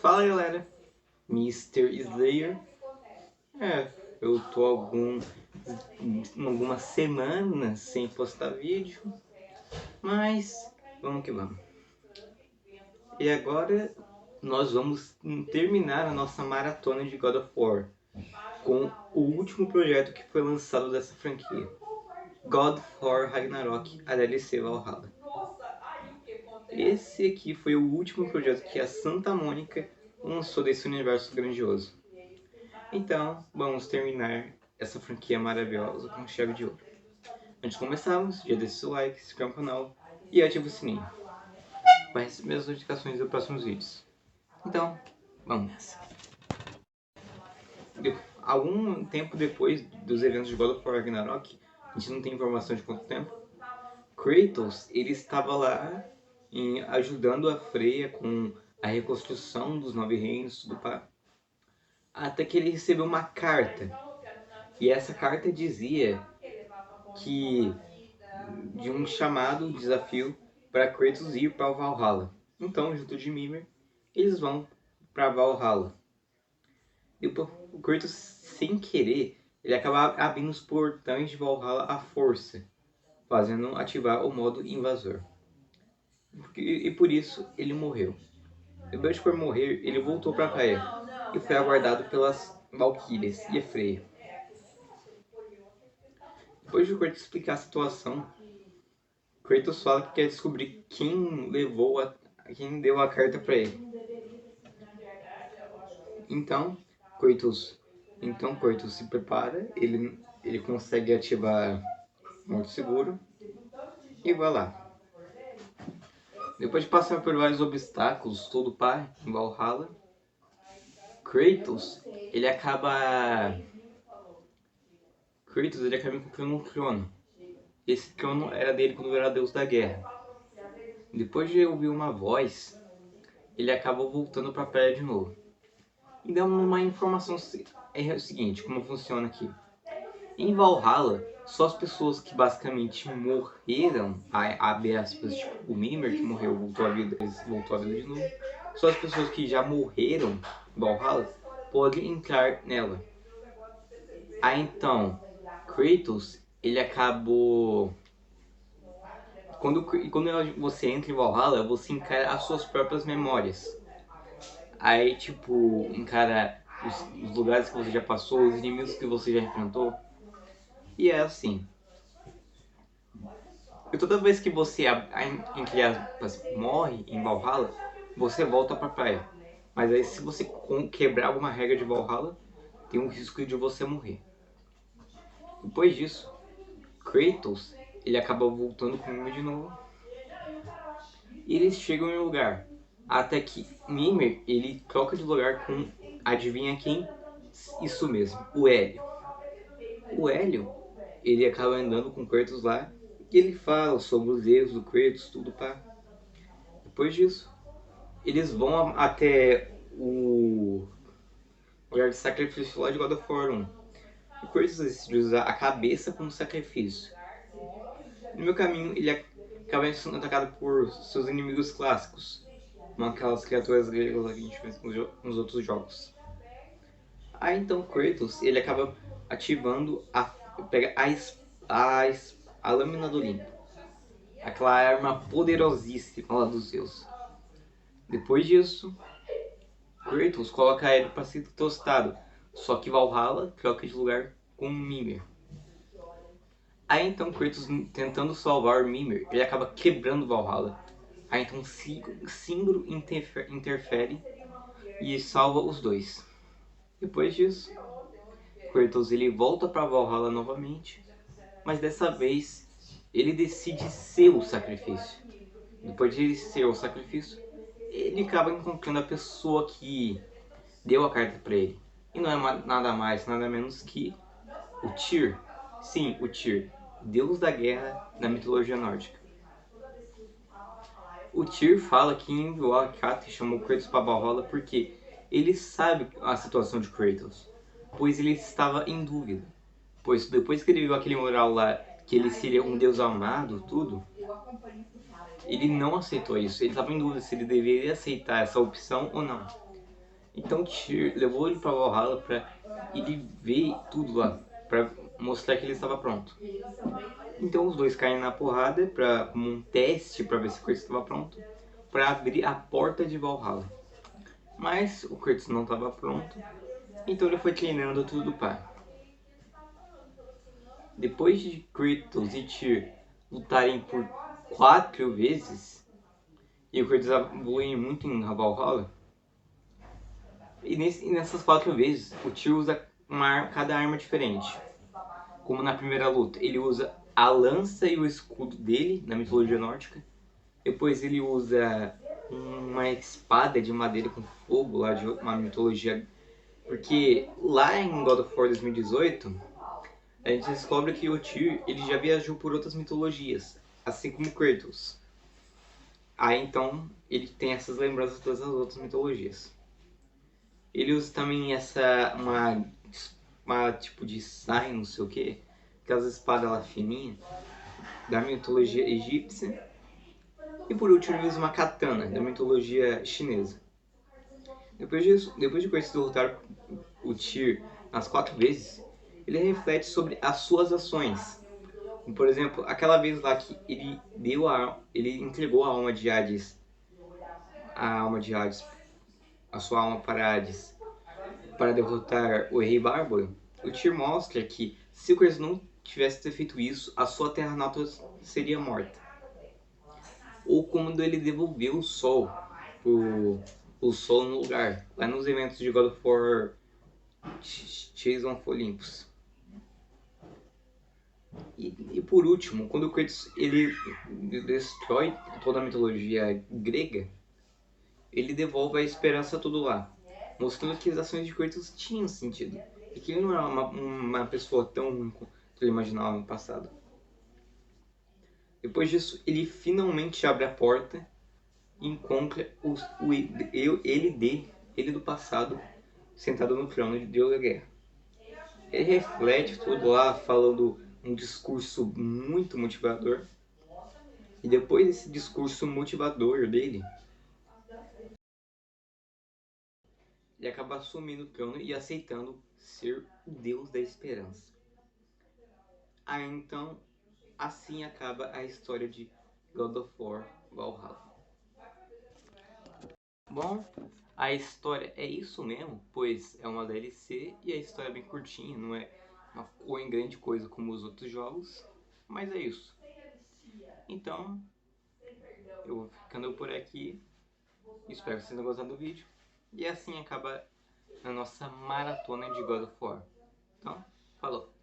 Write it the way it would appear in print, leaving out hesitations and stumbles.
Fala galera, Mr. Slayer. Eu tô algumas semanas sem postar vídeo, mas vamos que vamos. E agora nós vamos terminar a nossa maratona de God of War com o último projeto que foi lançado dessa franquia, God of War Ragnarok, a DLC Valhalla. Esse aqui foi o último projeto que a Santa Mônica lançou desse universo grandioso. Então, vamos terminar essa franquia maravilhosa com chave de ouro. Antes de começarmos, já deixa o seu like, se inscreva no canal e ative o sininho para receber as notificações dos próximos vídeos. Então, vamos nessa. Algum tempo depois dos eventos de God of War Ragnarok, a gente não tem informação de quanto tempo, Kratos ele estava lá ajudando a Freya com a reconstrução dos 9 reinos, tudo para... até que ele recebeu uma carta. E essa carta dizia que de um chamado desafio para Kratos ir para o Valhalla. Então, junto de Mimir, eles vão para Valhalla. E o Kratos, sem querer, ele acaba abrindo os portões de Valhalla à força, fazendo ativar o modo invasor. E por isso ele morreu. Depois de por morrer, ele voltou para a praia e foi aguardado pelas Valquírias e a Freya. Depois de Kratos explicar a situação, Kratos fala que quer descobrir quem deu a carta para ele. Então Kratos se prepara, ele consegue ativar o modo seguro e vai lá. Depois de passar por vários obstáculos, todo pai em Valhalla, Kratos ele acaba encontrando um trono. Esse trono era dele quando era Deus da Guerra. Depois de ouvir uma voz, ele acaba voltando para a praia de novo. E dando uma informação é o seguinte, como funciona aqui. Em Valhalla, só as pessoas que basicamente morreram, abre aspas, tipo o Mimir que morreu, voltou à vida de novo. Só as pessoas que já morreram em Valhalla podem entrar nela. Aí então, Kratos, ele acabou... Quando você entra em Valhalla, você encara as suas próprias memórias. Aí, tipo, encara os lugares que você já passou, os inimigos que você já enfrentou. E é assim. E toda vez que você, entre aspas, morre em Valhalla, você volta pra praia. Mas aí se você quebrar alguma regra de Valhalla, tem um risco de você morrer. Depois disso, Kratos, ele acaba voltando com o Mimir de novo. E eles chegam em um lugar. Até que Mimir, ele troca de lugar com, adivinha quem? Isso mesmo, o Hélio. O Hélio, ele acaba andando com Kratos lá e ele fala sobre os erros do Kratos, tudo pá. Depois disso, eles vão até o lugar de sacrifício lá de God of War 1. O Kratos decide usar a cabeça como sacrifício. No meu caminho, ele acaba sendo atacado por seus inimigos clássicos, como aquelas criaturas gregas que a gente fez nos outros jogos. Aí então Kratos, ele acaba ativando a lâmina do Olimpo, aquela arma poderosíssima lá dos Zeus. Depois disso, Kratos coloca ele para ser tostado, só que Valhalla troca de lugar com Mimir. Aí então Kratos, tentando salvar Mimir, ele acaba quebrando Valhalla. Aí então Sindro interfere e salva os dois. Depois disso, Kratos ele volta para Valhalla novamente, mas dessa vez ele decide ser o sacrifício. Depois de ele ser o sacrifício, ele acaba encontrando a pessoa que deu a carta para ele. E não é nada mais, nada menos que o Tyr. Sim, o Tyr, deus da guerra na mitologia nórdica. O Tyr fala que enviou a carta e chamou Kratos para Valhalla porque ele sabe a situação de Kratos, pois ele estava em dúvida. Pois depois que ele viu aquele mural lá, que ele seria um deus amado, tudo, ele não aceitou isso. Ele estava em dúvida se ele deveria aceitar essa opção ou não. Então Tyr levou ele para Valhalla para ele ver tudo lá, para mostrar que ele estava pronto. Então os dois caem na porrada para como um teste para ver se o Kratos estava pronto para abrir a porta de Valhalla. Mas o Kratos não estava pronto, então ele foi treinando tudo para. Depois de Kratos e Tyr lutarem por 4 vezes, e o Kratos evolui muito em Valhalla, e nessas 4 vezes o Tyr usa cada arma diferente. Como na primeira luta, ele usa a lança e o escudo dele, na mitologia nórdica. Depois ele usa uma espada de madeira com fogo, lá de uma mitologia. Porque lá em God of War 2018, a gente descobre que o Tyr ele já viajou por outras mitologias, assim como Kratos. Aí então ele tem essas lembranças das outras mitologias. Ele usa também uma tipo de saia, não sei o que, aquelas espadas lá fininhas, da mitologia egípcia. E por último ele usa uma katana, da mitologia chinesa. Depois de Kratos derrotar o Tyr nas 4 vezes, ele reflete sobre as suas ações. Por exemplo, aquela vez lá que ele entregou a alma de Hades, a alma de Hades, a sua alma para Hades, para derrotar o Rei Bárbaro. O Tyr mostra que se o Kratos não tivesse feito isso, a sua terra natal seria morta. Ou quando ele devolveu o Sol o Sol no lugar, lá nos eventos de God of War Chase of Olympus. E por último, quando o Kratos ele destrói toda a mitologia grega, ele devolve a esperança tudo lá, mostrando que as ações de Kratos tinham sentido e que ele não era uma pessoa tão ruim quanto ele imaginava no passado. Depois disso, ele finalmente abre a porta e encontra ele do passado sentado no trono de Deus da Guerra. Ele reflete tudo lá, falando um discurso muito motivador. E depois desse discurso motivador dele, ele acaba assumindo o trono e aceitando ser o Deus da esperança. Aí então, assim acaba a história de God of War Valhalla. Bom, a história é isso mesmo, pois é uma DLC e a história é bem curtinha, não é uma grande coisa como os outros jogos, mas é isso. Então, eu vou ficando por aqui, espero que vocês tenham gostado do vídeo, e assim acaba a nossa maratona de God of War. Então, falou!